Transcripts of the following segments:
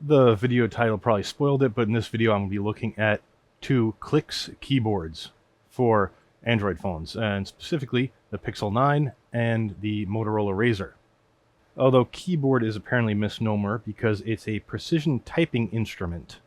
The video title probably spoiled it, but in this video I'm going to be looking at two Clicky keyboards for Android phones, and specifically the Pixel 9 and the Motorola Razr. Although keyboard is apparently a misnomer because it's a precision typing instrument.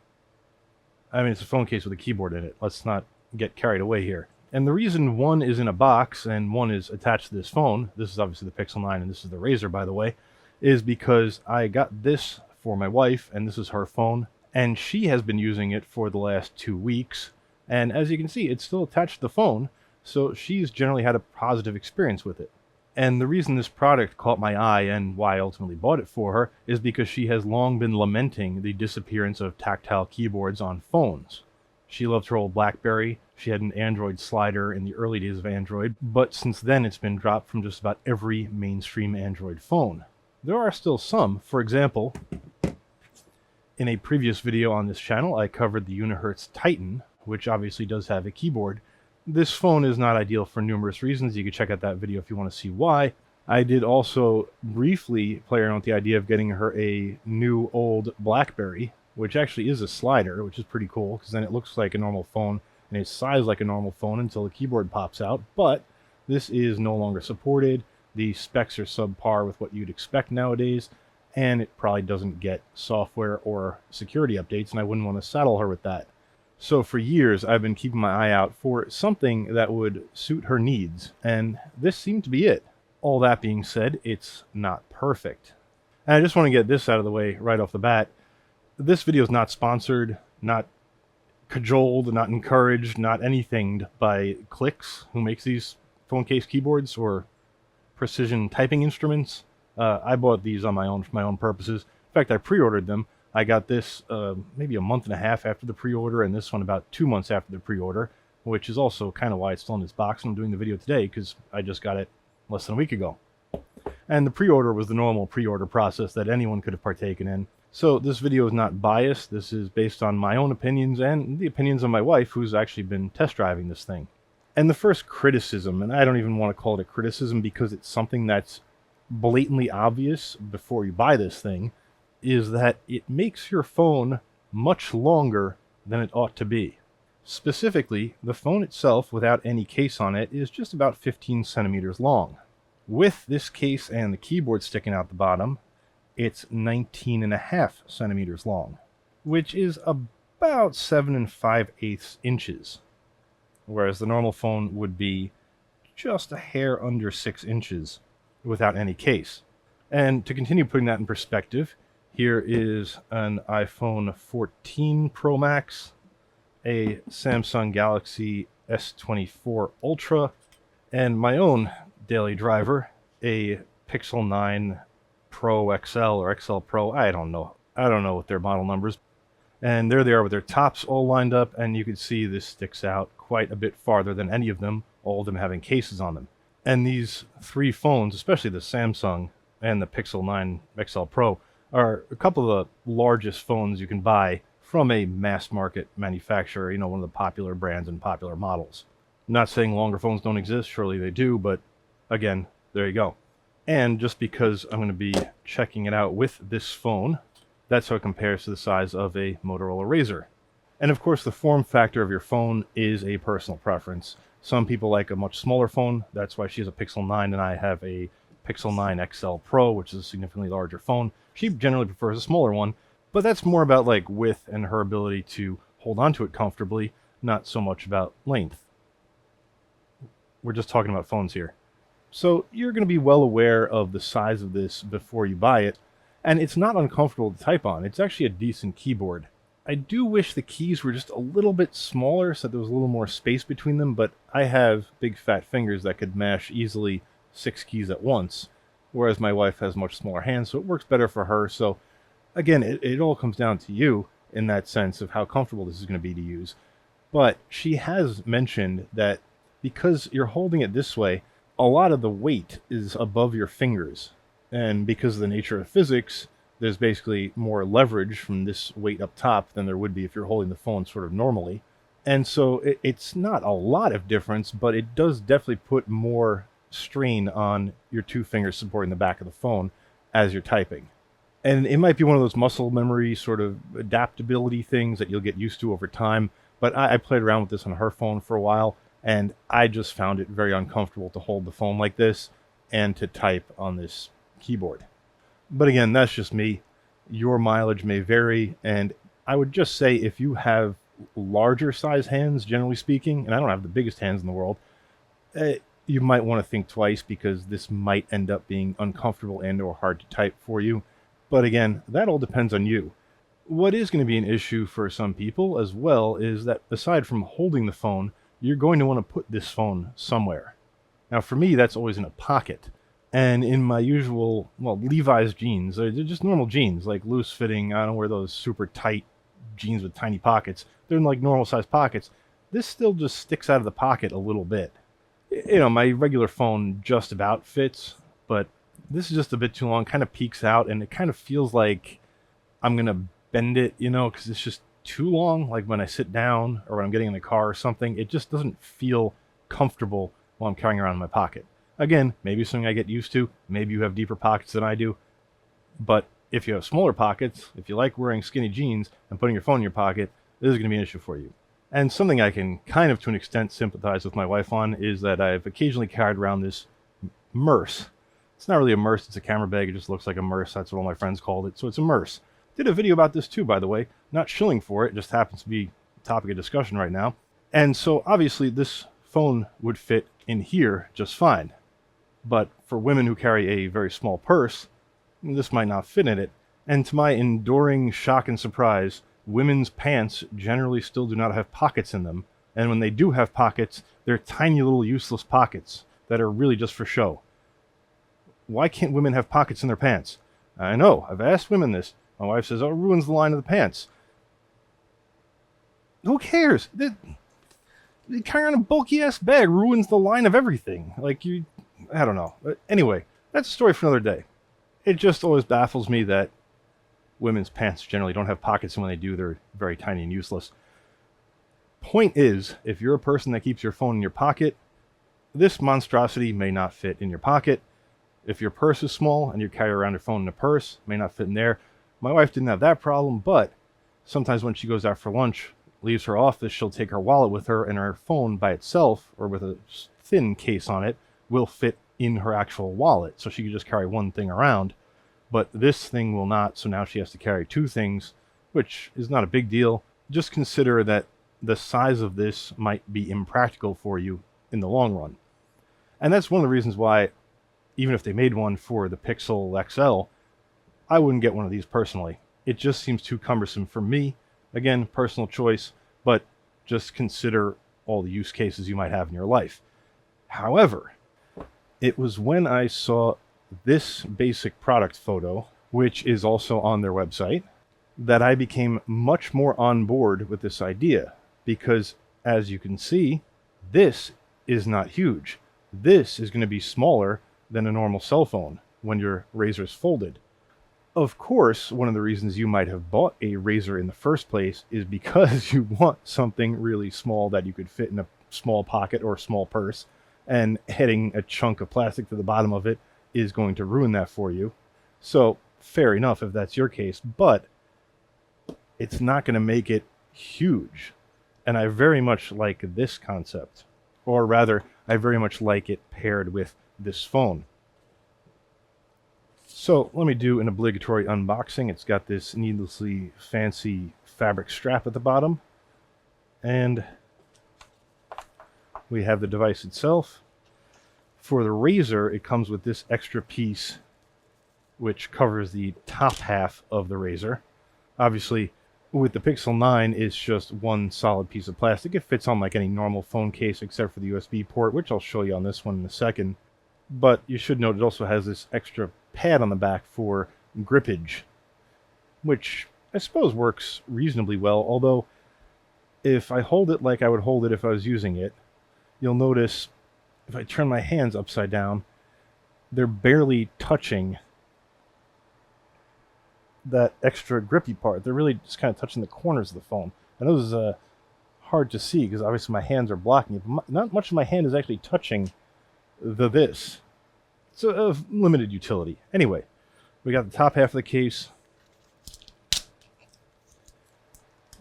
I mean, it's a phone case with a keyboard in it. Let's not get carried away here. And the reason one is in a box and one is attached to this phone, this is obviously the Pixel 9 and this is the Razr, by the way, is because I got this for my wife, and this is her phone, and she has been using it for the last 2 weeks, and as you can see, it's still attached to the phone, so she's generally had a positive experience with it. And the reason this product caught my eye and why I ultimately bought it for her is because she has long been lamenting the disappearance of tactile keyboards on phones. She loved her old BlackBerry. She had an Android slider in the early days of Android, but since then it's been dropped from just about every mainstream Android phone. There are still some. For example, in a previous video on this channel, I covered the Unihertz Titan, which obviously does have a keyboard. This phone is not ideal for numerous reasons. You can check out that video if you want to see why. I did also briefly play around with the idea of getting her a new old BlackBerry, which actually is a slider, which is pretty cool, because then it looks like a normal phone, and it's sized like a normal phone until the keyboard pops out, but this is no longer supported. The specs are subpar with what you'd expect nowadays, and it probably doesn't get software or security updates, and I wouldn't want to saddle her with that. So for years, I've been keeping my eye out for something that would suit her needs, and this seemed to be it. All that being said, it's not perfect. And I just want to get this out of the way right off the bat. This video is not sponsored, not cajoled, not encouraged, not anything by Clicky, who makes these phone case keyboards or precision typing instruments. I bought these on my own for my own purposes. In fact, I pre-ordered them. I got this maybe a month and a half after the pre-order, and this one about 2 months after the pre-order, which is also kind of why it's still in this box. And I'm doing the video today because I just got it less than a week ago. And the pre-order was the normal pre-order process that anyone could have partaken in. So this video is not biased. This is based on my own opinions and the opinions of my wife, who's actually been test driving this thing. And the first criticism, and I don't even want to call it a criticism because it's something that's blatantly obvious before you buy this thing, is that it makes your phone much longer than it ought to be. Specifically, the phone itself without any case on it is just about 15 centimeters long. With this case and the keyboard sticking out the bottom, it's 19.5 centimeters long, which is about 7 5/8 inches, whereas the normal phone would be just a hair under 6 inches without any case. And to continue putting that in perspective, here is an iPhone 14 Pro Max, a Samsung Galaxy S24 Ultra, and my own daily driver, a Pixel 9 Pro XL or XL Pro. I don't know what their model numbers. And there they are with their tops all lined up, and you can see this sticks out quite a bit farther than any of them, all of them having cases on them. And these three phones, especially the Samsung and the Pixel 9 XL Pro, are a couple of the largest phones you can buy from a mass market manufacturer, you know, one of the popular brands and popular models. I'm not saying longer phones don't exist, surely they do, but again, there you go. And just because I'm going to be checking it out with this phone, that's how it compares to the size of a Motorola Razr. And of course, the form factor of your phone is a personal preference. Some people like a much smaller phone. That's why she has a Pixel 9 and I have a Pixel 9 XL Pro, which is a significantly larger phone. She generally prefers a smaller one, but that's more about like width and her ability to hold onto it comfortably, not so much about length. We're just talking about phones here. So you're going to be well aware of the size of this before you buy it, and it's not uncomfortable to type on. It's actually a decent keyboard. I do wish the keys were just a little bit smaller so there was a little more space between them, but I have big fat fingers that could mash easily 6 keys at once, whereas my wife has much smaller hands, so it works better for her. So again, it all comes down to you in that sense of how comfortable this is going to be to use. But she has mentioned that because you're holding it this way, a lot of the weight is above your fingers, and because of the nature of physics, there's basically more leverage from this weight up top than there would be if you're holding the phone sort of normally. And so it's not a lot of difference, but it does definitely put more strain on your 2 fingers supporting the back of the phone as you're typing. And it might be one of those muscle memory sort of adaptability things that you'll get used to over time. But I played around with this on her phone for a while, and I just found it very uncomfortable to hold the phone like this and to type on this keyboard. But again, that's just me. Your mileage may vary, and I would just say if you have larger size hands, generally speaking, and I don't have the biggest hands in the world, you might want to think twice, because this might end up being uncomfortable and or hard to type for you. But again, that all depends on you. What is going to be an issue for some people as well is that aside from holding the phone, you're going to want to put this phone somewhere. Now for me, that's always in a pocket. And in my usual, well, Levi's jeans, they're just normal jeans, like loose fitting. I don't wear those super tight jeans with tiny pockets. They're in like normal sized pockets. This still just sticks out of the pocket a little bit. You know, my regular phone just about fits, but this is just a bit too long, kind of peeks out, and it kind of feels like I'm going to bend it, you know, because it's just too long. Like when I sit down or when I'm getting in the car or something, it just doesn't feel comfortable while I'm carrying around in my pocket. Again, maybe something I get used to. Maybe you have deeper pockets than I do. But if you have smaller pockets, if you like wearing skinny jeans and putting your phone in your pocket, this is going to be an issue for you. And something I can kind of to an extent sympathize with my wife on is that I've occasionally carried around this Merce. It's not really a Merce, it's a camera bag. It just looks like a Merce. That's what all my friends called it. So it's a Merce. Did a video about this too, by the way. Not shilling for it. It just happens to be a topic of discussion right now. And so obviously this phone would fit in here just fine. But for women who carry a very small purse, this might not fit in it. And to my enduring shock and surprise, women's pants generally still do not have pockets in them. And when they do have pockets, they're tiny little useless pockets that are really just for show. Why can't women have pockets in their pants? I know, I've asked women this. My wife says, oh, it ruins the line of the pants. Who cares? Carrying a bulky-ass bag ruins the line of everything. Like, I don't know. Anyway, that's a story for another day. It just always baffles me that women's pants generally don't have pockets, and when they do, they're very tiny and useless. Point is, if you're a person that keeps your phone in your pocket, this monstrosity may not fit in your pocket. If your purse is small and you carry around your phone in a purse, it may not fit in there. My wife didn't have that problem, but sometimes when she goes out for lunch, leaves her office, she'll take her wallet with her, and her phone by itself, or with a thin case on it, will fit in her actual wallet. So she can just carry one thing around, but this thing will not. So now she has to carry two things, which is not a big deal. Just consider that the size of this might be impractical for you in the long run. And that's one of the reasons why, even if they made one for the Pixel XL, I wouldn't get one of these personally. It just seems too cumbersome for me. Again, personal choice, but just consider all the use cases you might have in your life. However, it was when I saw this basic product photo, which is also on their website, that I became much more on board with this idea. Because, as you can see, this is not huge. This is going to be smaller than a normal cell phone when your Razr's folded. Of course, one of the reasons you might have bought a Razr in the first place is because you want something really small that you could fit in a small pocket or small purse, and heading a chunk of plastic to the bottom of it is going to ruin that for you. So, fair enough if that's your case, but it's not going to make it huge. And I very much like this concept. Or rather, I very much like it paired with this phone. So let me do an obligatory unboxing. It's got this needlessly fancy fabric strap at the bottom. And we have the device itself. For the Razr, it comes with this extra piece which covers the top half of the Razr. Obviously, with the Pixel 9, it's just one solid piece of plastic. It fits on like any normal phone case except for the USB port, which I'll show you on this one in a second. But you should note it also has this extra pad on the back for grippage, which I suppose works reasonably well, although if I hold it like I would hold it if I was using it, you'll notice if I turn my hands upside down, they're barely touching that extra grippy part. They're really just kind of touching the corners of the phone. I know this is hard to see because obviously my hands are blocking it, but not much of my hand is actually touching this. It's of limited utility. Anyway, we got the top half of the case,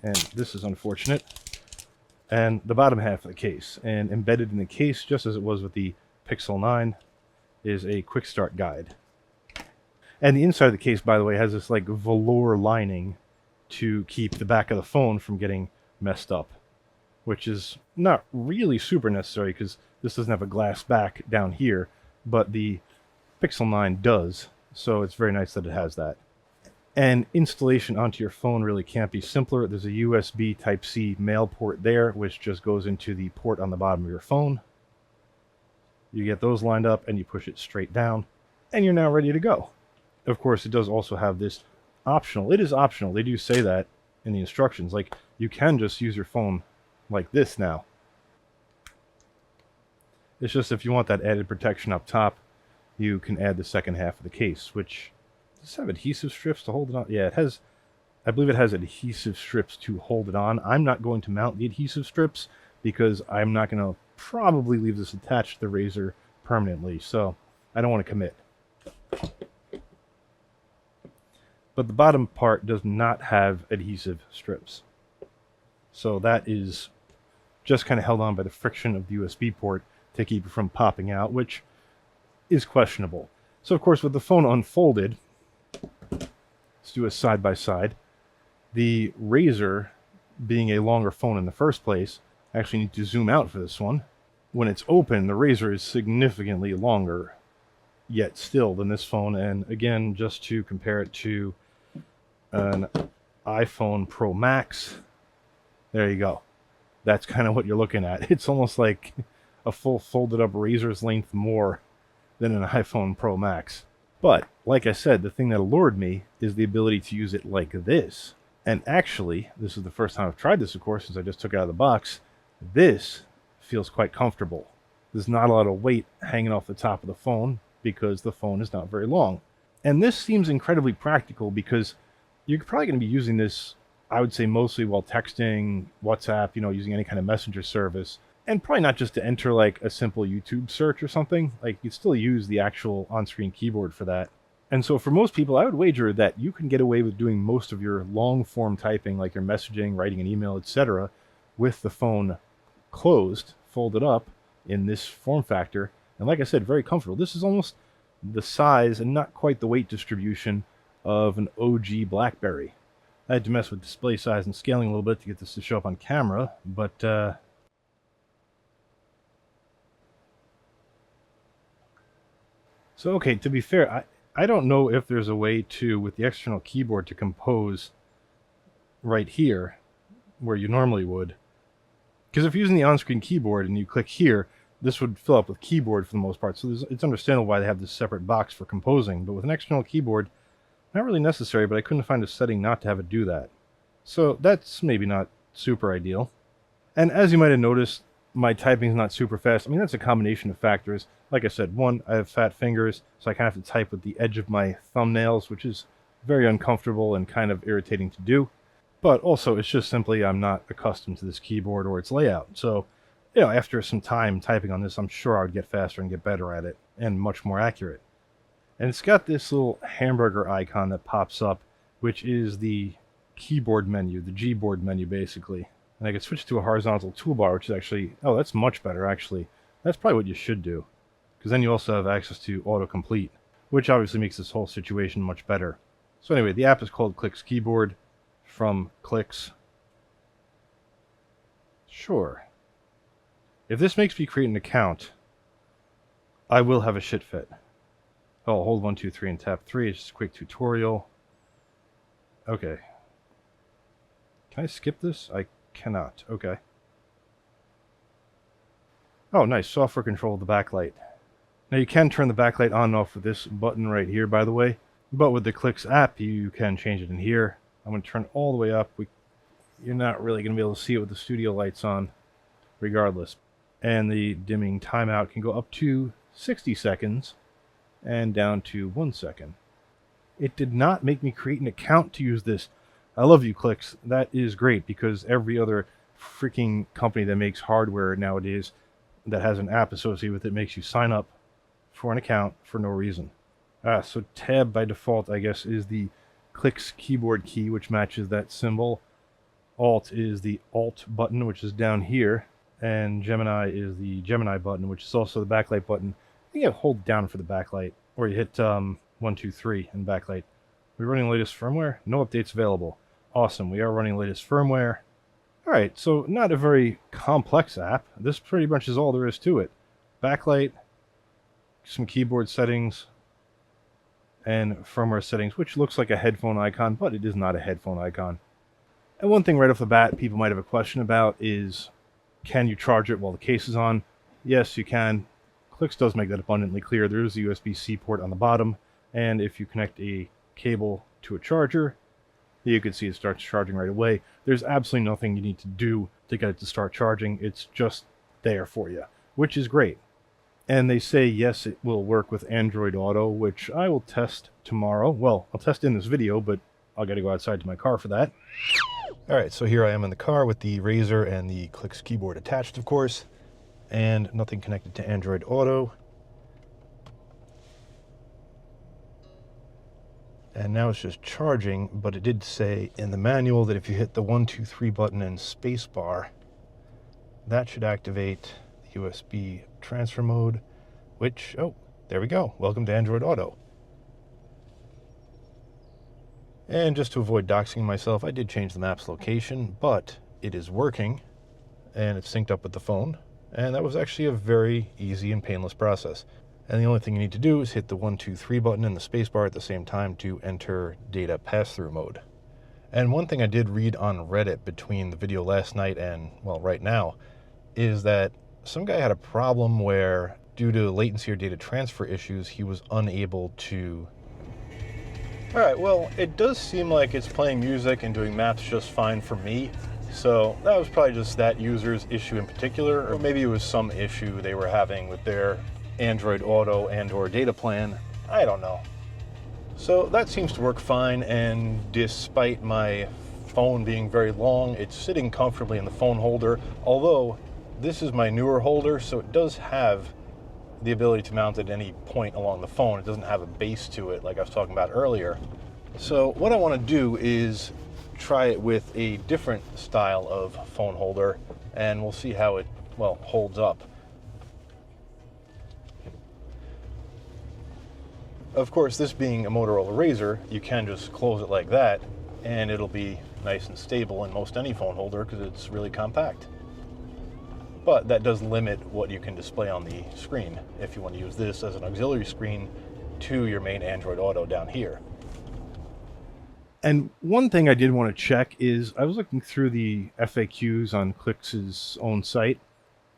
And this is unfortunate. And the bottom half of the case. And embedded in the case, just as it was with the Pixel 9, is a quick start guide. And the inside of the case, by the way, has this like velour lining to keep the back of the phone from getting messed up, which is not really super necessary because this doesn't have a glass back down here, but the Pixel 9 does, so it's very nice that it has that. And installation onto your phone really can't be simpler. There's a USB Type-C male port there, which just goes into the port on the bottom of your phone. You get those lined up and you push it straight down, and you're now ready to go. Of course, it does also have this optional. It is optional. They do say that in the instructions. Like, you can just use your phone like this now. It's just if you want that added protection up top, you can add the second half of the case, which does it have adhesive strips to hold it on? Yeah, it has. I believe it has adhesive strips to hold it on. I'm not going to mount the adhesive strips because I'm not going to probably leave this attached to the Razr permanently, so I don't want to commit. But the bottom part does not have adhesive strips. So that is just kind of held on by the friction of the USB port to keep it from popping out, which is questionable. So of course, with the phone unfolded, let's do a side-by-side. The Razr, being a longer phone in the first place, I actually need to zoom out for this one. When it's open, the Razr is significantly longer, yet still, than this phone. And again, just to compare it to an iPhone Pro Max, there you go. That's kind of what you're looking at. It's almost like a full folded up Razr's length more than an iPhone Pro Max. But, like I said, the thing that allured me is the ability to use it like this. And actually, this is the first time I've tried this, of course, since I just took it out of the box. This feels quite comfortable. There's not a lot of weight hanging off the top of the phone because the phone is not very long. And this seems incredibly practical because you're probably going to be using this, I would say, mostly while texting, WhatsApp, using any kind of messenger service. And probably not just to enter like a simple YouTube search or something. Like, you still use the actual on-screen keyboard for that. And so for most people, I would wager that you can get away with doing most of your long-form typing, like your messaging, writing an email, etc., with the phone closed, folded up in this form factor. And like I said, very comfortable. This is almost the size and not quite the weight distribution of an OG BlackBerry. I had to mess with display size and scaling a little bit to get this to show up on camera, but so, okay, to be fair, I don't know if there's a way to, with the external keyboard, to compose right here, where you normally would. Because if you're using the on-screen keyboard and you click here, this would fill up with keyboard for the most part. So it's understandable why they have this separate box for composing. But with an external keyboard, not really necessary, but I couldn't find a setting not to have it do that. So that's maybe not super ideal. And as you might have noticed, my typing is not super fast. I mean, that's a combination of factors. Like I said, one, I have fat fingers, so I kind of have to type with the edge of my thumbnails, which is very uncomfortable and kind of irritating to do. But also, it's just simply I'm not accustomed to this keyboard or its layout. So, after some time typing on this, I'm sure I would get faster and get better at it, and much more accurate. And it's got this little hamburger icon that pops up, which is the keyboard menu, the Gboard menu, basically. And I can switch to a horizontal toolbar, which is actually, oh, that's much better, actually. That's probably what you should do. Because then you also have access to autocomplete, which obviously makes this whole situation much better. So anyway, the app is called Clicks Keyboard from Clicks. Sure. If this makes me create an account, I will have a shit fit. Oh, hold 1, 2, 3 and tap 3. It's just a quick tutorial. Okay. Can I skip this? I cannot. Okay. Oh, nice. Software control of the backlight. Now you can turn the backlight on and off with this button right here, by the way. But with the Clicks app, you can change it in here. I'm going to turn it all the way up. You're not really going to be able to see it with the studio lights on, regardless. And the dimming timeout can go up to 60 seconds and down to 1 second. It did not make me create an account to use this. I love you, Clicks. That is great, because every other freaking company that makes hardware nowadays that has an app associated with it makes you sign up for an account for no reason. So tab by default, I guess, is the Clicks keyboard key, which matches that symbol. Alt is the Alt button, which is down here, and Gemini is the Gemini button, which is also the backlight button. I think you hold down for the backlight, or you hit 1, 2, 3 in backlight. We're running the latest firmware. No updates available. Awesome. We are running the latest firmware. All right, so not a very complex app. This pretty much is all there is to it. Backlight, some keyboard settings, and firmware settings, which looks like a headphone icon, but it is not a headphone icon. And one thing right off the bat people might have a question about is, can you charge it while the case is on? Yes, you can. Clix does make that abundantly clear. There is a USB-C port on the bottom, and if you connect a cable to a charger, you can see it starts charging right away. There's absolutely nothing you need to do to get it to start charging. It's just there for you, which is great. And they say, yes, it will work with Android Auto, which I will test tomorrow. Well, I'll test in this video, but I'll got to go outside to my car for that. All right, so here I am in the car with the Razr and the Clix keyboard attached, of course, and nothing connected to Android Auto. And now it's just charging, but it did say in the manual that if you hit the 1, 2, 3 button and spacebar, that should activate the USB transfer mode, which, oh, there we go. Welcome to Android Auto. And just to avoid doxing myself, I did change the map's location, but it is working, and it's synced up with the phone, and that was actually a very easy and painless process. And the only thing you need to do is hit the 1, 2, 3 button and the spacebar at the same time to enter data pass-through mode. And one thing I did read on Reddit between the video last night and, well, right now, is that some guy had a problem where, due to latency or data transfer issues, he was unable to... Alright, well, it does seem like it's playing music and doing maps just fine for me. So that was probably just that user's issue in particular, or maybe it was some issue they were having with their Android Auto and or data plan. I don't know. So that seems to work fine, and despite my phone being very long, it's sitting comfortably in the phone holder, although this is my newer holder, so it does have the ability to mount at any point along the phone. It doesn't have a base to it like I was talking about earlier. So what I want to do is try it with a different style of phone holder, and we'll see how it, well, holds up. Of course, this being a Motorola Razr, you can just close it like that, and it'll be nice and stable in most any phone holder because it's really compact. But that does limit what you can display on the screen if you want to use this as an auxiliary screen to your main Android Auto down here. And one thing I did want to check is I was looking through the FAQs on Clix's own site,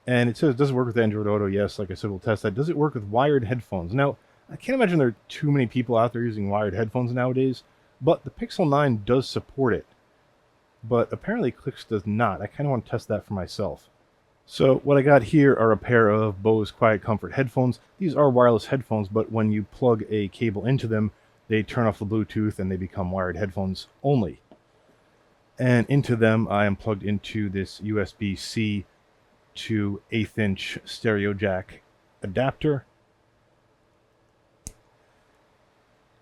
and it says, does it work with Android Auto? Yes, like I said, we'll test that. Does it work with wired headphones? Now, I can't imagine there are too many people out there using wired headphones nowadays, but the Pixel 9 does support it. But apparently Clix does not. I kind of want to test that for myself. So what I got here are a pair of Bose Quiet Comfort headphones. These are wireless headphones, but when you plug a cable into them, they turn off the Bluetooth and they become wired headphones only. And into them, I am plugged into this USB-C to 1/8 inch stereo jack adapter.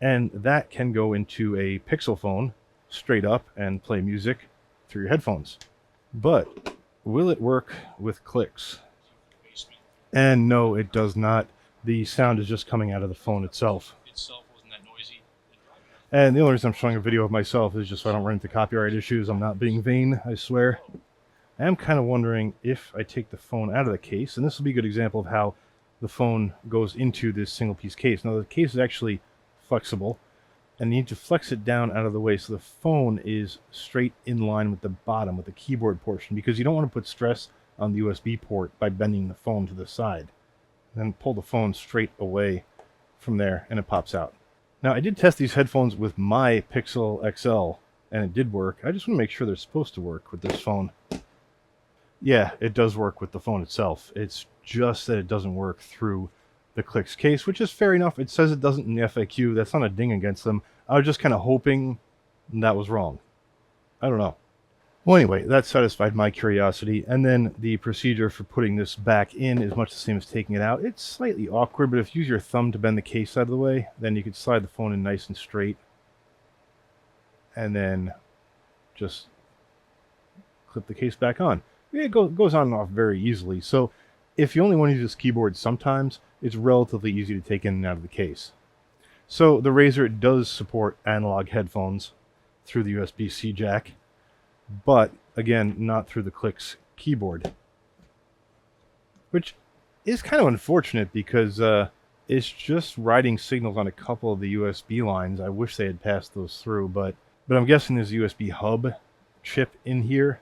And that can go into a Pixel phone straight up and play music through your headphones. But will it work with Clix? And no, it does not. The sound is just coming out of the phone itself. Wasn't that noisy? And the only reason I'm showing a video of myself is just so I don't run into copyright issues. I'm not being vain, I swear. I am kind of wondering if I take the phone out of the case, and this will be a good example of how the phone goes into this single piece case. Now the case is actually flexible, and you need to flex it down out of the way so the phone is straight in line with the bottom, with the keyboard portion, because you don't want to put stress on the USB port by bending the phone to the side. Then pull the phone straight away from there, and it pops out. Now, I did test these headphones with my Pixel XL, and it did work. I just want to make sure they're supposed to work with this phone. Yeah, it does work with the phone itself. It's just that it doesn't work through the Clix case, which is fair enough. It says it doesn't in the FAQ. That's not a ding against them. I was just kind of hoping that was wrong. I don't know. Well, anyway, that satisfied my curiosity. And then the procedure for putting this back in is much the same as taking it out. It's slightly awkward, but if you use your thumb to bend the case out of the way, then you can slide the phone in nice and straight. And then just clip the case back on. It goes on and off very easily. So if you only want to use this keyboard sometimes, it's relatively easy to take in and out of the case. So the Razr does support analog headphones through the USB-C jack, but again, not through the Clicks keyboard, which is kind of unfortunate because it's just writing signals on a couple of the USB lines. I wish they had passed those through, but I'm guessing there's a USB hub chip in here,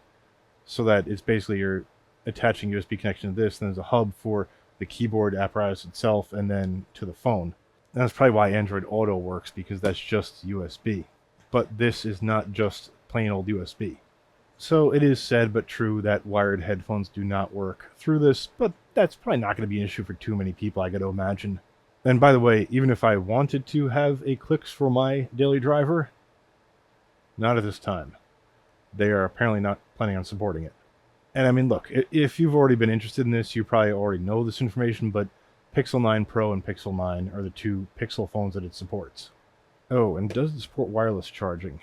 so that it's basically you're attaching USB connection to this, and there's a hub for the keyboard apparatus itself, and then to the phone. And that's probably why Android Auto works, because that's just USB. But this is not just plain old USB. So it is said but true that wired headphones do not work through this, but that's probably not going to be an issue for too many people, I got to imagine. And by the way, even if I wanted to have a Clicks for my daily driver, not at this time. They are apparently not planning on supporting it. And I mean, look, if you've already been interested in this, you probably already know this information, but Pixel 9 Pro and Pixel 9 are the two Pixel phones that it supports. Oh, and does it support wireless charging?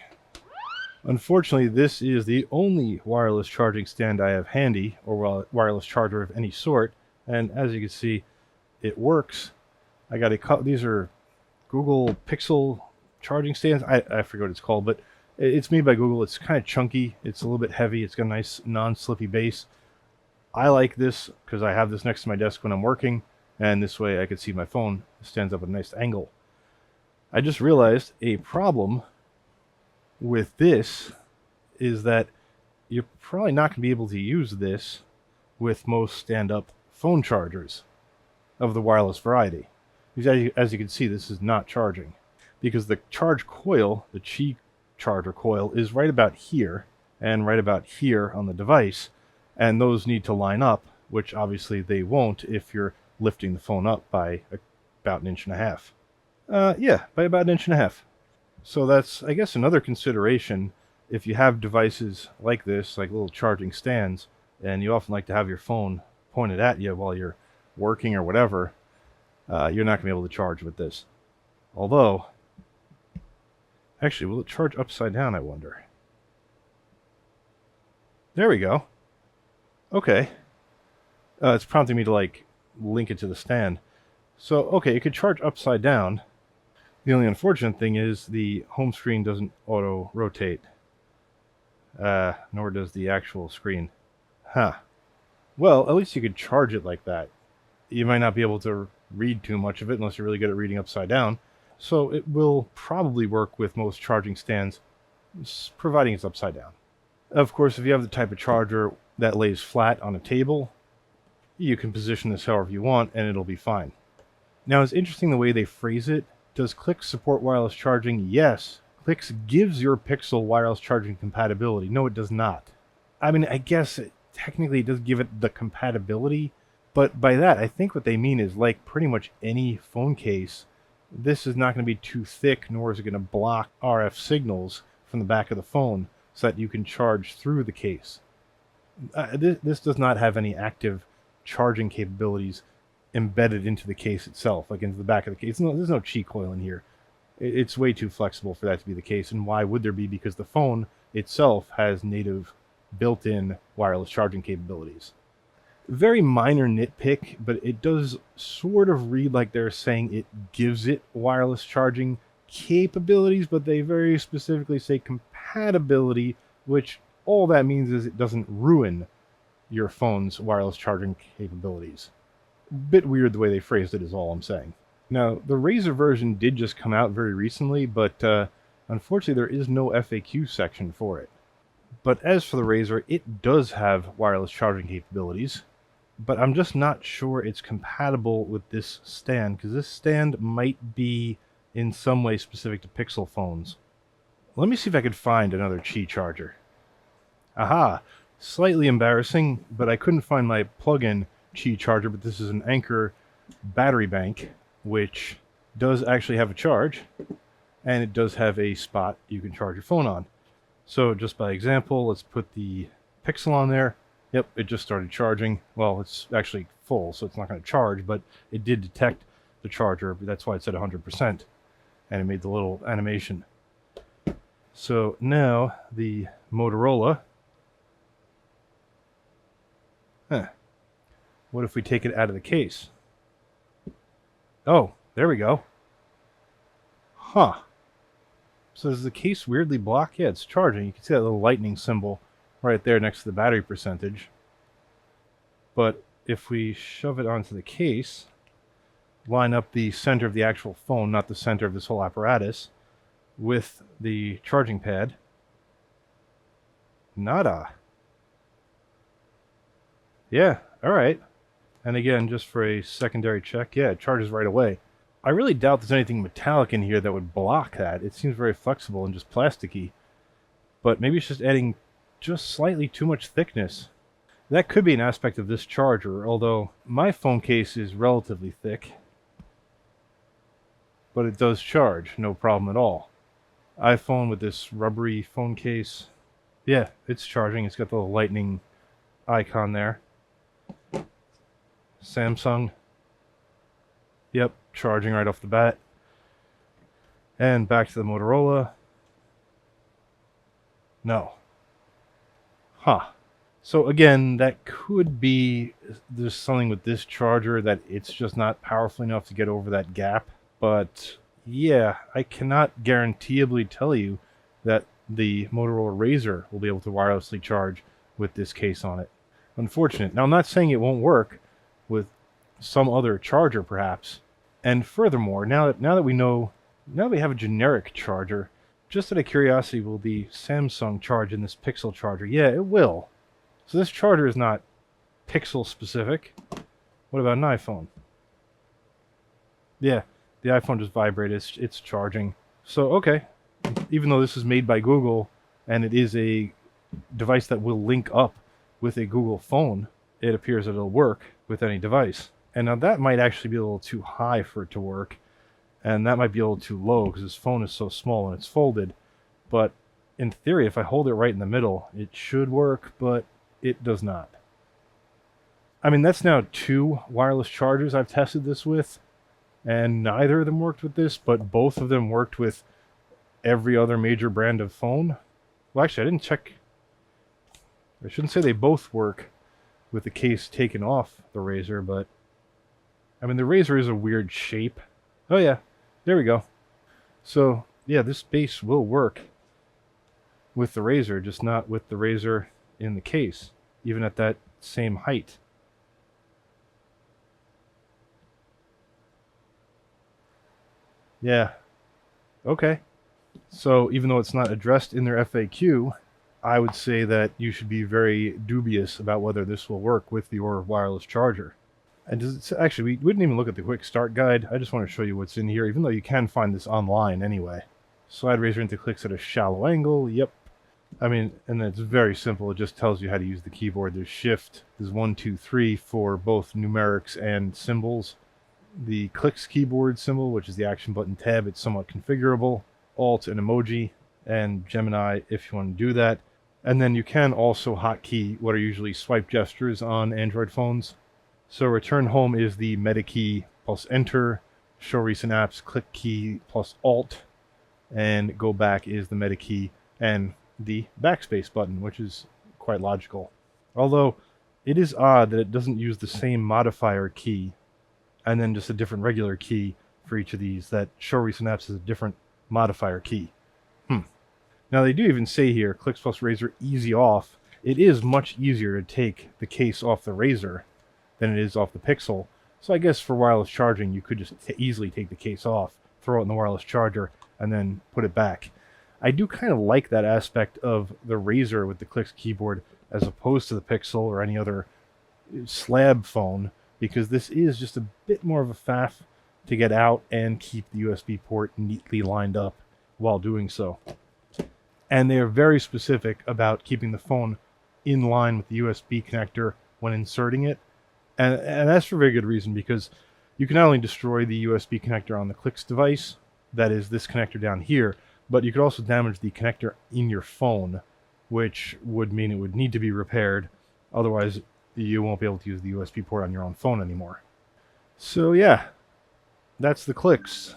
Unfortunately, this is the only wireless charging stand I have handy, or wireless charger of any sort, and as you can see, it works. I got these are Google Pixel charging stands. I forget what it's called, but it's made by Google. It's kind of chunky. It's a little bit heavy. It's got a nice non-slippy base. I like this because I have this next to my desk when I'm working, and this way I can see my phone. It stands up at a nice angle. I just realized a problem with this is that you're probably not going to be able to use this with most stand-up phone chargers of the wireless variety. Because as you can see, this is not charging. Because the charge coil, the Qi charger coil, is right about here and right about here on the device, and those need to line up, which obviously they won't if you're lifting the phone up by about 1.5 inches. Yeah, by about 1.5 inches. So that's, I guess, another consideration if you have devices like this, like little charging stands, and you often like to have your phone pointed at you while you're working or whatever, you're not going to be able to charge with this. Although, actually, will it charge upside down, I wonder? There we go. Okay. It's prompting me to, like, link it to the stand. So, okay, it could charge upside down. The only unfortunate thing is the home screen doesn't auto-rotate. Nor does the actual screen. Huh. Well, at least you could charge it like that. You might not be able to read too much of it unless you're really good at reading upside down. So it will probably work with most charging stands, providing it's upside down. Of course, if you have the type of charger that lays flat on a table, you can position this however you want and it'll be fine. Now, it's interesting the way they phrase it. Does Clicks support wireless charging? Yes. Clicks gives your Pixel wireless charging compatibility. No, it does not. I mean, I guess technically it does give it the compatibility, but by that, I think what they mean is, like pretty much any phone case, this is not going to be too thick, nor is it going to block RF signals from the back of the phone so that you can charge through the case. This does not have any active charging capabilities embedded into the case itself, like into the back of the case. There's no Qi coil in here. It's way too flexible for that to be the case, and why would there be? Because the phone itself has native built-in wireless charging capabilities. Very minor nitpick, but it does sort of read like they're saying it gives it wireless charging capabilities, but they very specifically say compatibility, which all that means is it doesn't ruin your phone's wireless charging capabilities. Bit weird the way they phrased it is all I'm saying. Now, the Razr version did just come out very recently, but unfortunately there is no FAQ section for it. But as for the Razr, it does have wireless charging capabilities, but I'm just not sure it's compatible with this stand, because this stand might be in some way specific to Pixel phones. Let me see if I could find another Qi charger. Aha! Slightly embarrassing, but I couldn't find my plug-in Qi charger, but this is an Anker battery bank, which does actually have a charge, and it does have a spot you can charge your phone on. So just by example, let's put the Pixel on there. Yep, it just started charging. Well, it's actually full, so it's not going to charge, but it did detect the charger. That's why it said 100%, and it made the little animation. So now the Motorola Huh. What if we take it out of the case? Oh, there we go. Huh. So does the case weirdly block? Yeah, it's charging. You can see that little lightning symbol right there next to the battery percentage. But if we shove it onto the case, line up the center of the actual phone, not the center of this whole apparatus, with the charging pad, nada. Yeah, alright. And again, just for a secondary check, yeah, it charges right away. I really doubt there's anything metallic in here that would block that. It seems very flexible and just plasticky. But maybe it's just adding just slightly too much thickness. That could be an aspect of this charger, although my phone case is relatively thick. But it does charge, no problem at all. iPhone with this rubbery phone case, yeah, it's charging. It's got the little lightning icon there. Samsung, yep, charging right off the bat. And back to the Motorola. No. Huh. So again, that could be there's something with this charger that it's just not powerful enough to get over that gap. But yeah, I cannot guaranteeably tell you that the Motorola Razr will be able to wirelessly charge with this case on it. Unfortunate. Now, I'm not saying it won't work with some other charger, perhaps. And furthermore, now that we know, now that we have a generic charger, just out of curiosity, will the Samsung charge in this Pixel charger? Yeah, it will. So this charger is not Pixel specific. What about an iPhone? Yeah, the iPhone just vibrates. It's charging. So, okay. Even though this is made by Google, and it is a device that will link up with a Google phone, it appears that it'll work with any device. And now that might actually be a little too high for it to work, and that might be a little too low because this phone is so small and it's folded. But in theory, if I hold it right in the middle, it should work, but it does not. I mean, that's now 2 wireless chargers I've tested this with, and neither of them worked with this, but both of them worked with every other major brand of phone. Well, actually, I didn't check. I shouldn't say they both work with the case taken off the Razr, but I mean, the Razr is a weird shape. Oh yeah, there we go. So yeah, this base will work with the Razr, just not with the Razr in the case, even at that same height. Yeah. Okay. So even though it's not addressed in their FAQ, I would say that you should be very dubious about whether this will work with your wireless charger. And does it, actually, we didn't even look at the quick start guide. I just want to show you what's in here, even though you can find this online anyway. Slide Razr into clicks at a shallow angle. Yep. I mean, and it's very simple. It just tells you how to use the keyboard. There's Shift. There's 1, 2, 3 for both numerics and symbols. The clicks keyboard symbol, which is the action button tab, it's somewhat configurable. Alt and emoji, and Gemini if you want to do that. And then you can also hotkey what are usually swipe gestures on Android phones. So return home is the meta key plus enter, show recent apps, click key plus alt, and go back is the meta key and the backspace button, which is quite logical. Although it is odd that it doesn't use the same modifier key and then just a different regular key for each of these, that show recent apps is a different modifier key. Now they do even say here, clicks plus Razr easy off. It is much easier to take the case off the Razr than it is off the Pixel. So I guess for wireless charging, you could just easily take the case off, throw it in the wireless charger, and then put it back. I do kind of like that aspect of the Razr with the clicks keyboard as opposed to the Pixel or any other slab phone, because this is just a bit more of a faff to get out and keep the USB port neatly lined up while doing so. And they are very specific about keeping the phone in line with the USB connector when inserting it. And that's for very good reason, because you can not only destroy the USB connector on the Clicks device, that is this connector down here, but you could also damage the connector in your phone, which would mean it would need to be repaired. Otherwise, you won't be able to use the USB port on your own phone anymore. So yeah, that's the Clicks.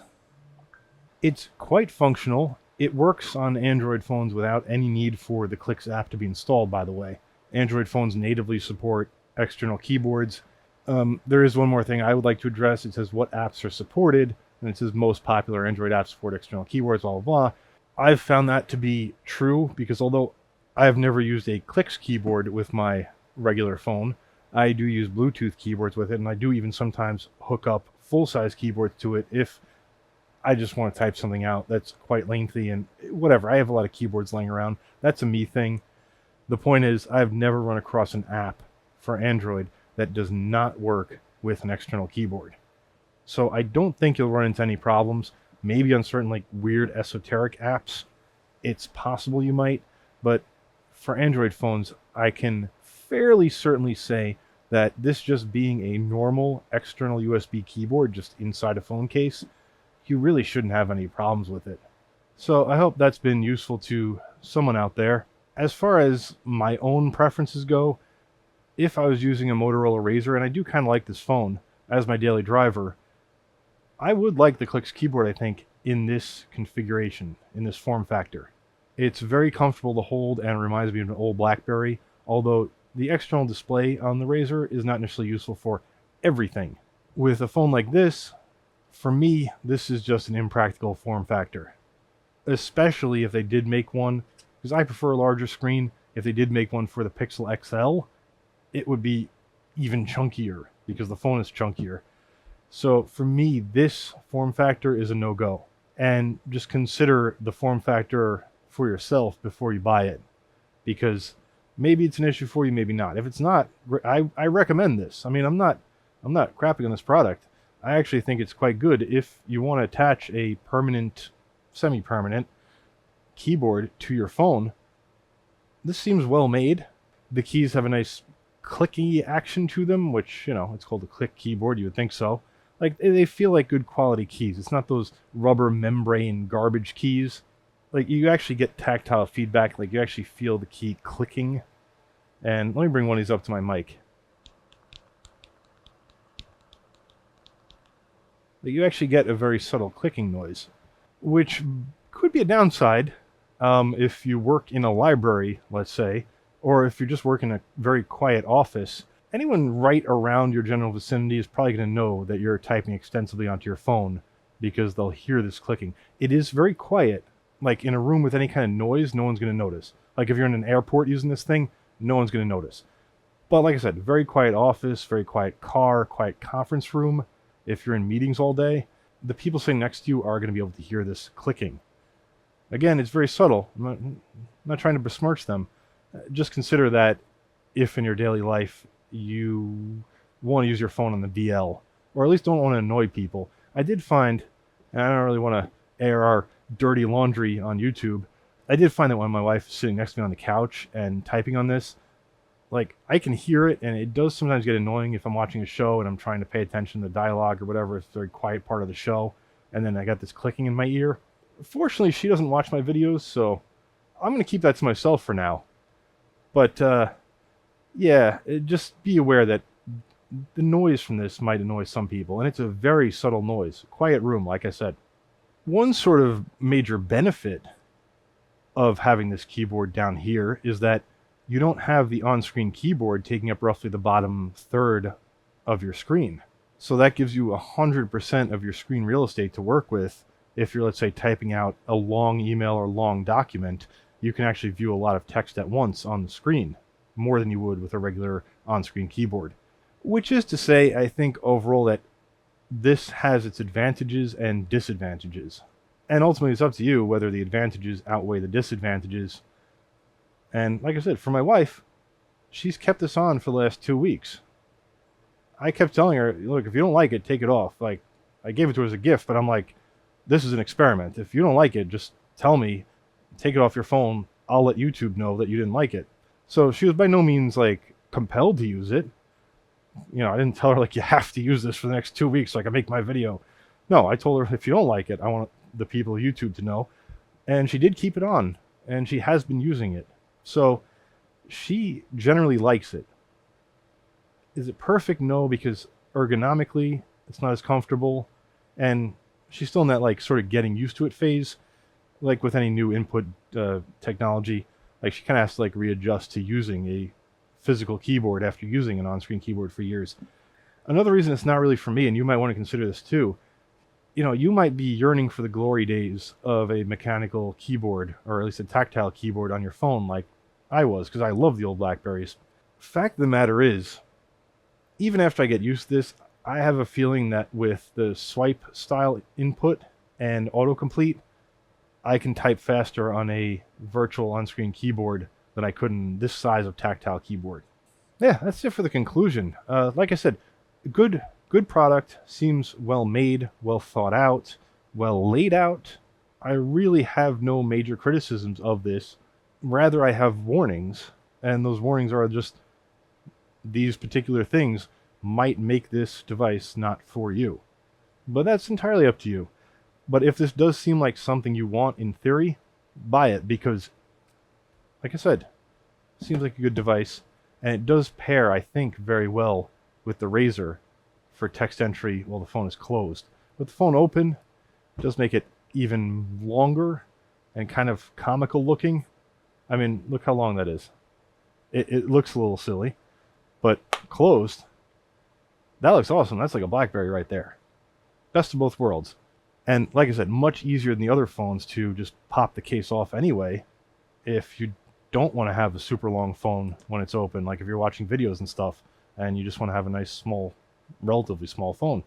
It's quite functional. It works on Android phones without any need for the Clicks app to be installed, by the way. Android phones natively support external keyboards. There is one more thing I would like to address. It says what apps are supported, and it says most popular Android apps support external keyboards, blah, blah, blah. I've found that to be true because although I've never used a Clicky keyboard with my regular phone, I do use Bluetooth keyboards with it, and I do even sometimes hook up full-size keyboards to it if I just want to type something out that's quite lengthy and whatever. I have a lot of keyboards laying around. That's a me thing. The point is, I've never run across an app for Android that does not work with an external keyboard. So I don't think you'll run into any problems. Maybe on certain like weird esoteric apps, it's possible you might, but for Android phones, I can fairly certainly say that this just being a normal external USB keyboard just inside a phone case, you really shouldn't have any problems with it. So I hope that's been useful to someone out there. As far as my own preferences go, if I was using a Motorola Razr, and I do kind of like this phone as my daily driver, I would like the Clicky keyboard, I think, in this configuration, in this form factor. It's very comfortable to hold and reminds me of an old BlackBerry, although the external display on the Razr is not necessarily useful for everything. With a phone like this, for me, this is just an impractical form factor. Especially if they did make one, because I prefer a larger screen, if they did make one for the Pixel XL, it would be even chunkier, because the phone is chunkier. So for me, this form factor is a no-go. And just consider the form factor for yourself before you buy it, because maybe it's an issue for you, maybe not. If it's not, I recommend this. I mean, I'm not crapping on this product. I actually think it's quite good if you want to attach a permanent, semi-permanent keyboard to your phone. This seems well made. The keys have a nice clicky action to them, which, you know, it's called a click keyboard. You would think so. Like, they feel like good quality keys. It's not those rubber membrane garbage keys. Like, you actually get tactile feedback. Like, you actually feel the key clicking. And let me bring one of these up to my mic. You actually get a very subtle clicking noise, which could be a downside if you work in a library, let's say, or if you're just working in a very quiet office. Anyone right around your general vicinity is probably going to know that you're typing extensively onto your phone because they'll hear this clicking. It is very quiet. Like in a room with any kind of noise, no one's going to notice. Like if you're in an airport using this thing, no one's going to notice. But like I said, very quiet office, very quiet car, quiet conference room. If you're in meetings all day, the people sitting next to you are going to be able to hear this clicking. Again, it's very subtle. I'm not trying to besmirch them. Just consider that if in your daily life you want to use your phone on the DL, or at least don't want to annoy people. I did find, and I don't really want to air our dirty laundry on YouTube, I did find that when my wife is sitting next to me on the couch and typing on this, like, I can hear it, and it does sometimes get annoying if I'm watching a show and I'm trying to pay attention to the dialogue or whatever. It's a very quiet part of the show, and then I got this clicking in my ear. Fortunately, she doesn't watch my videos, so I'm going to keep that to myself for now. But, yeah, just be aware that the noise from this might annoy some people, and it's a very subtle noise. Quiet room, like I said. One sort of major benefit of having this keyboard down here is that you don't have the on-screen keyboard taking up roughly the bottom third of your screen. So that gives you 100% of your screen real estate to work with. If you're, let's say, typing out a long email or long document, you can actually view a lot of text at once on the screen, more than you would with a regular on-screen keyboard. Which is to say, I think overall that this has its advantages and disadvantages. And ultimately it's up to you whether the advantages outweigh the disadvantages. And like I said, for my wife, she's kept this on for the last 2 weeks. I kept telling her, look, if you don't like it, take it off. Like, I gave it to her as a gift, but I'm like, this is an experiment. If you don't like it, just tell me, take it off your phone. I'll let YouTube know that you didn't like it. So she was by no means, like, compelled to use it. You know, I didn't tell her, like, you have to use this for the next 2 weeks so I can make my video. No, I told her, if you don't like it, I want the people of YouTube to know. And she did keep it on, and she has been using it. So she generally likes it. Is it perfect? No, because ergonomically it's not as comfortable, and she's still in that, like, sort of getting used to it phase. Like with any new input technology, like, she kind of has to, like, readjust to using a physical keyboard after using an on-screen keyboard for years. Another reason it's not really for me, and you might want to consider this too, you know, you might be yearning for the glory days of a mechanical keyboard, or at least a tactile keyboard on your phone like I was, because I love the old Blackberries. Fact of the matter is, even after I get used to this, I have a feeling that with the swipe style input and autocomplete, I can type faster on a virtual on-screen keyboard than I could in this size of tactile keyboard. Yeah, that's it for the conclusion. Like I said, good product, seems well made, well thought out, well laid out. I really have no major criticisms of this. Rather, I have warnings, and those warnings are just these particular things might make this device not for you. But that's entirely up to you. But if this does seem like something you want in theory, buy it, because, like I said, it seems like a good device, and it does pair, I think, very well with the Razr for text entry while the phone is closed. With the phone open, it does make it even longer and kind of comical looking. I mean, look how long that is. It looks a little silly, but closed, that looks awesome. That's like a BlackBerry right there. Best of both worlds. And like I said, much easier than the other phones to just pop the case off anyway if you don't want to have a super long phone when it's open, like if you're watching videos and stuff and you just want to have a nice small, relatively small phone.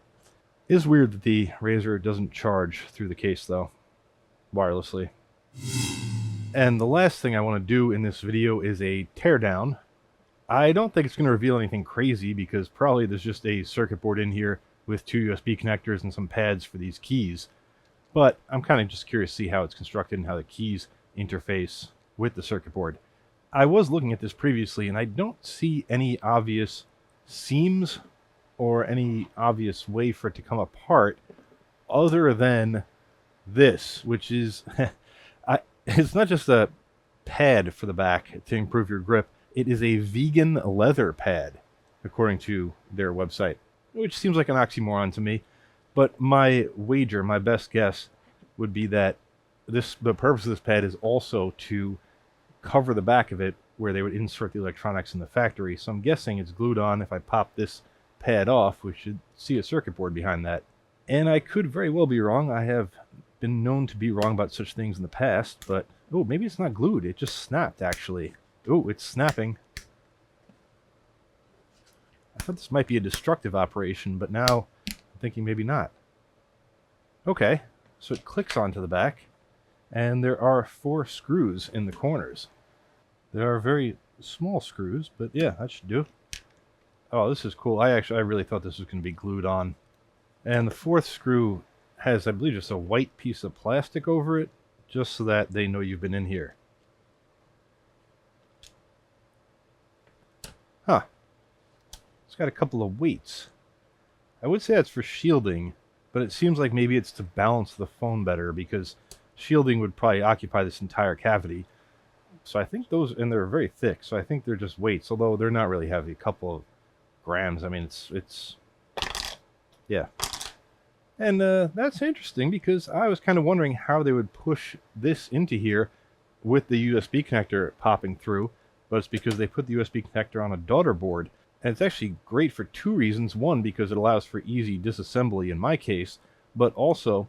It is weird that the Razr doesn't charge through the case though, wirelessly. And the last thing I want to do in this video is a teardown. I don't think it's going to reveal anything crazy because probably there's just a circuit board in here with 2 USB connectors and some pads for these keys. But I'm kind of just curious to see how it's constructed and how the keys interface with the circuit board. I was looking at this previously and I don't see any obvious seams or any obvious way for it to come apart other than this, which is it's not just a pad for the back to improve your grip. It is a vegan leather pad, according to their website, which seems like an oxymoron to me. But my wager, my best guess, would be that the purpose of this pad is also to cover the back of it where they would insert the electronics in the factory. So I'm guessing it's glued on. If I pop this pad off, we should see a circuit board behind that. And I could very well be wrong. I have been known to be wrong about such things in the past, but oh, maybe it's not glued. It just snapped, actually. Oh, it's snapping. I thought this might be a destructive operation, but now I'm thinking maybe not. Okay, so it clicks onto the back, and there are 4 screws in the corners. There are very small screws, but yeah, that should do. Oh, this is cool. I really thought this was going to be glued on. And the 4th screw has, I believe, just a white piece of plastic over it, just so that they know you've been in here. Huh. It's got a couple of weights. I would say that's for shielding, but it seems like maybe it's to balance the phone better, because shielding would probably occupy this entire cavity. So I think those, and they're very thick, so I think they're just weights, although they're not really heavy. A couple of grams. I mean, it's yeah. And that's interesting, because I was kind of wondering how they would push this into here with the USB connector popping through, but it's because they put the USB connector on a daughter board. And it's actually great for 2 reasons. One, because it allows for easy disassembly in my case, but also,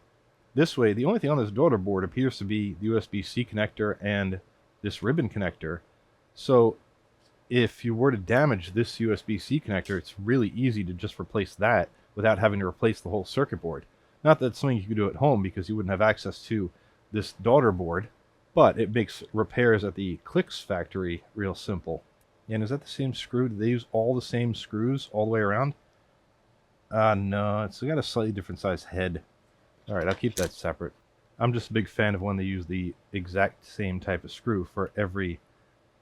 this way, the only thing on this daughter board appears to be the USB-C connector and this ribbon connector. So if you were to damage this USB-C connector, it's really easy to just replace that without having to replace the whole circuit board. Not that it's something you could do at home, because you wouldn't have access to this daughter board, but it makes repairs at the Clicks factory real simple. And is that the same screw? Do they use all the same screws all the way around? No, it's got a slightly different size head. Alright, I'll keep that separate. I'm just a big fan of when they use the exact same type of screw for every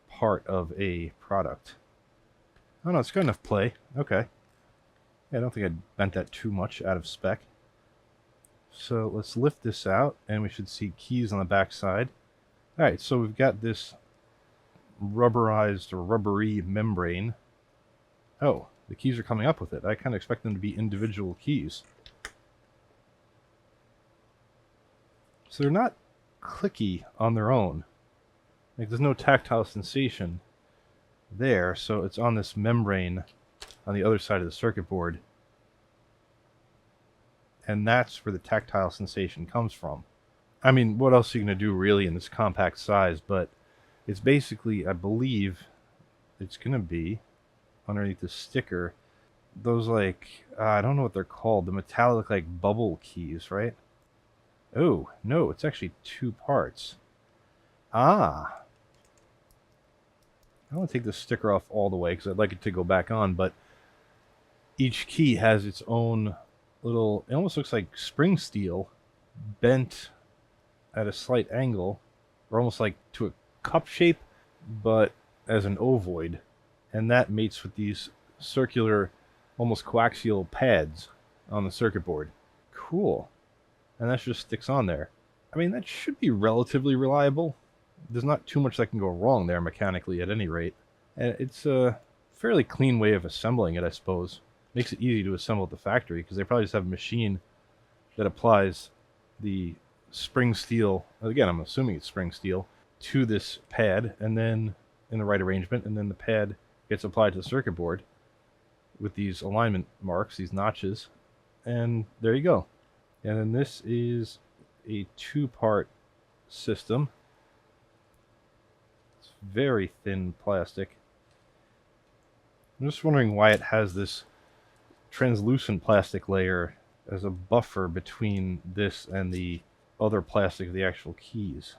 part of a product. Oh no, it's got enough play. Okay. Yeah, I don't think I bent that too much out of spec. So let's lift this out, and we should see keys on the back side. Alright, so we've got this rubberized or rubbery membrane. Oh, the keys are coming up with it. I kind of expect them to be individual keys. So they're not clicky on their own. Like, there's no tactile sensation. there, so it's on this membrane on the other side of the circuit board. And that's where the tactile sensation comes from. I mean, what else are you going to do really in this compact size? But it's basically, I believe, it's going to be underneath the sticker, those like, I don't know what they're called, the metallic like bubble keys, right? Oh, no, it's actually 2 parts. Ah. I want to take the sticker off all the way because I'd like it to go back on, but each key has its own little, it almost looks like spring steel bent at a slight angle, or almost like to a cup shape, but as an ovoid. And that mates with these circular, almost coaxial pads on the circuit board. Cool. And that just sticks on there. I mean, that should be relatively reliable. There's not too much that can go wrong there mechanically at any rate. And it's a fairly clean way of assembling it, I suppose. Makes it easy to assemble at the factory because they probably just have a machine that applies the spring steel, again, I'm assuming it's spring steel, to this pad, and then in the right arrangement, and then the pad gets applied to the circuit board with these alignment marks, these notches, and there you go. And then this is a 2-part system. It's very thin plastic. I'm just wondering why it has this translucent plastic layer as a buffer between this and the other plastic of the actual keys.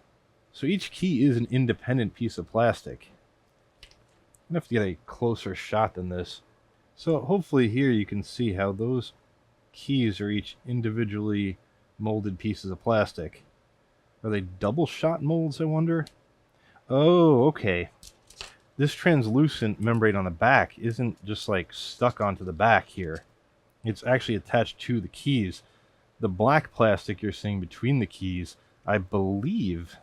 So each key is an independent piece of plastic. I'm going to have to get a closer shot than this. So hopefully here you can see how those keys are each individually molded pieces of plastic. Are they double shot molds, I wonder? Oh, okay. This translucent membrane on the back isn't just like stuck onto the back here. It's actually attached to the keys. The black plastic you're seeing between the keys, I believe,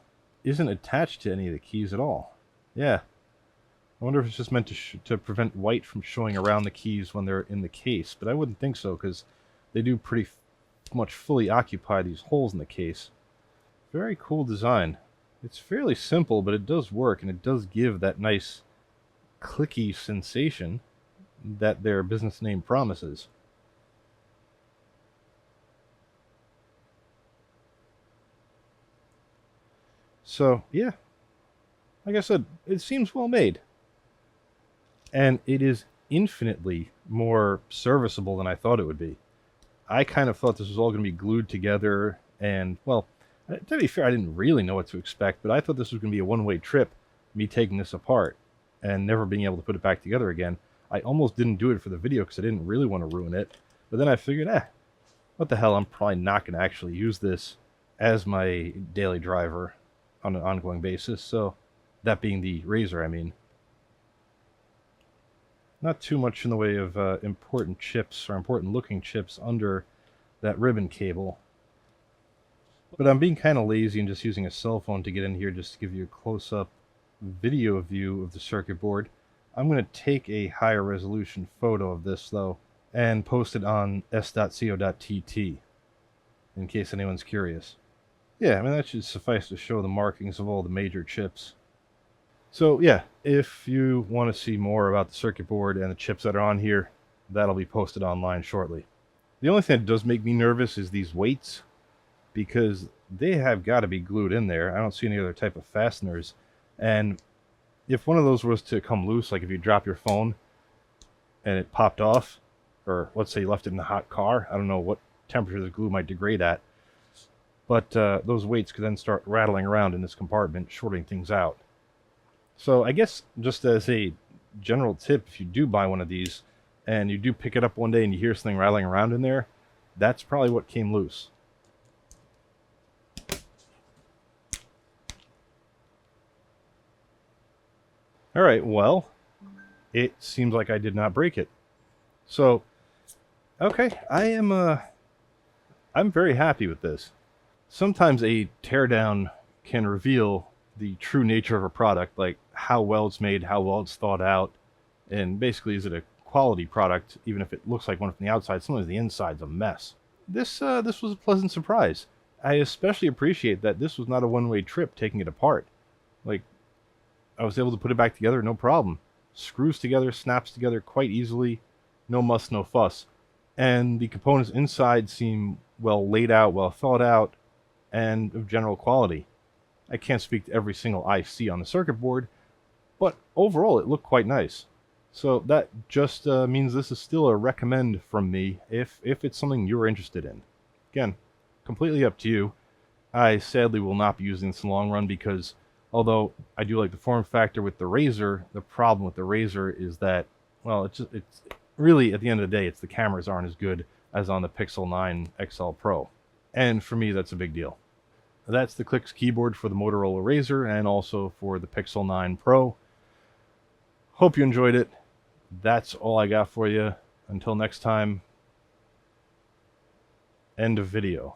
isn't attached to any of the keys at all. Yeah. I wonder if it's just meant to prevent white from showing around the keys when they're in the case, but I wouldn't think so because they do pretty much fully occupy these holes in the case. Very cool design. It's fairly simple, but it does work, and it does give that nice clicky sensation that their business name promises. So, yeah. Like I said, it seems well made. And it is infinitely more serviceable than I thought it would be. I kind of thought this was all going to be glued together, and, well, to be fair, I didn't really know what to expect, but I thought this was going to be a one-way trip, me taking this apart and never being able to put it back together again. I almost didn't do it for the video because I didn't really want to ruin it, but then I figured, what the hell, I'm probably not going to actually use this as my daily driver on an ongoing basis, so that being the Razr, I mean. Not too much in the way of important chips or important looking chips under that ribbon cable. But I'm being kind of lazy and just using a cell phone to get in here just to give you a close-up video view of the circuit board. I'm going to take a higher resolution photo of this though and post it on s.co.tt in case anyone's curious. Yeah, I mean that should suffice to show the markings of all the major chips. So yeah, if you want to see more about the circuit board and the chips that are on here, that'll be posted online shortly. The only thing that does make me nervous is these weights, because they have got to be glued in there. I don't see any other type of fasteners. And if one of those was to come loose, like if you drop your phone and it popped off, or let's say you left it in a hot car, I don't know what temperature the glue might degrade at, but those weights could then start rattling around in this compartment, shorting things out. So I guess just as a general tip, if you do buy one of these and you do pick it up one day and you hear something rattling around in there, that's probably what came loose. Alright, well, it seems like I did not break it. So, okay, I'm very happy with this. Sometimes a teardown can reveal the true nature of a product, like how well it's made, how well it's thought out, and basically is it a quality product, even if it looks like one from the outside. Sometimes the inside's a mess. This was a pleasant surprise. I especially appreciate that this was not a one-way trip taking it apart. Like, I was able to put it back together, no problem. screws together, snaps together quite easily, no muss, no fuss. And the components inside seem well laid out, well thought out, and of general quality. I can't speak to every single IC on the circuit board, but overall it looked quite nice. So that just means this is still a recommend from me if it's something you're interested in. Again, completely up to you. I sadly will not be using this in the long run because although I do like the form factor with the Razr, the problem with the Razr is that, well, it's really, at the end of the day, it's the cameras aren't as good as on the Pixel 9 XL Pro. And for me, that's a big deal. That's the Clicks keyboard for the Motorola Razr and also for the Pixel 9 Pro. Hope you enjoyed it. That's all I got for you. Until next time, end of video.